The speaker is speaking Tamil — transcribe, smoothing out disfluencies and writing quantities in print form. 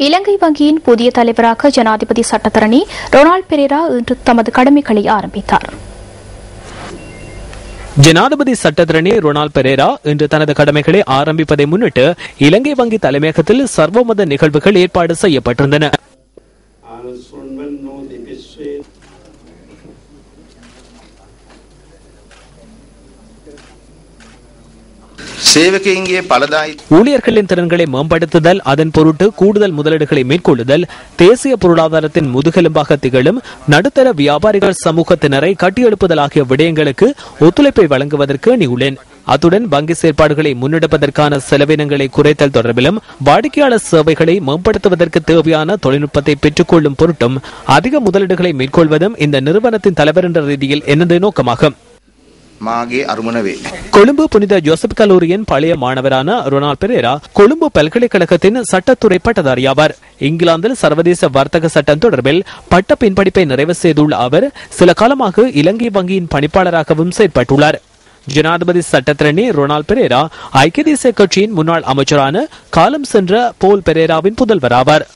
இலங்கை வங்கியின் புதிய தலைவராக ஜனாதிபதி சட்டத்தரணி ரொனால்ட் பெரேரா இன்று தமது கடமைகளை ஆரம்பித்தார். ஜனாதிபதி சட்டத்தரணி ரொனால்ட் பெரேரா இன்று தனது கடமைகளை ஆரம்பிப்பதை முன்னிட்டு இலங்கை வங்கி தலைமையகத்தில் சர்வமத நிகழ்வுகள் ஏற்பாடு செய்யப்பட்டிருந்தன. ஊழியர்களின் திறன்களை மேம்படுத்துதல், அதன் பொருட்டு கூடுதல் முதலீடுகளை மேற்கொள்ளுதல், தேசிய பொருளாதாரத்தின் முதுகெலும்பாக திகழும் நடுத்தர வியாபாரிகள் சமூகத்தினரை கட்டியெழுப்புதல் ஆகிய விடயங்களுக்கு ஒத்துழைப்பை வழங்குவதற்கு அணியுள்ளேன். அத்துடன் வங்கி செயற்பாடுகளை முன்னெடுப்பதற்கான செலவினங்களை குறைத்தல் தொடர்பிலும் வாடிக்கையாளர் சேவைகளை மேம்படுத்துவதற்கு தேவையான தொழில்நுட்பத்தை பெற்றுக்கொள்ளும் பொருட்டும் அதிக முதலீடுகளை மேற்கொள்வதும் இந்த நிறுவனத்தின் தலைவர் என்ற ரீதியில் எனது நோக்கமாகும். கொழும்பு புனித ஜோசப் கல்லூரியின் பழைய மாணவரான ரொனால்ட் பெரேரா கொழும்பு பல்கலைக்கழகத்தின் சட்டத்துறை பட்டதாரியாவார். இங்கிலாந்தில் சர்வதேச வர்த்தக சட்டம் தொடர்பில் பட்ட பின்படிப்பை நிறைவு செய்துள்ள அவர் சில காலமாக இலங்கை வங்கியின் பணிப்பாளராகவும் செயற்பட்டுள்ளார். ஜனாதிபதி சட்டத்தரணி ரொனால்ட் பெரேரா ஐக்கிய தேசிய கட்சியின் முன்னாள் அமைச்சரான காலம் சென்ற போல் பெரேராவின் புதல்வராவார்.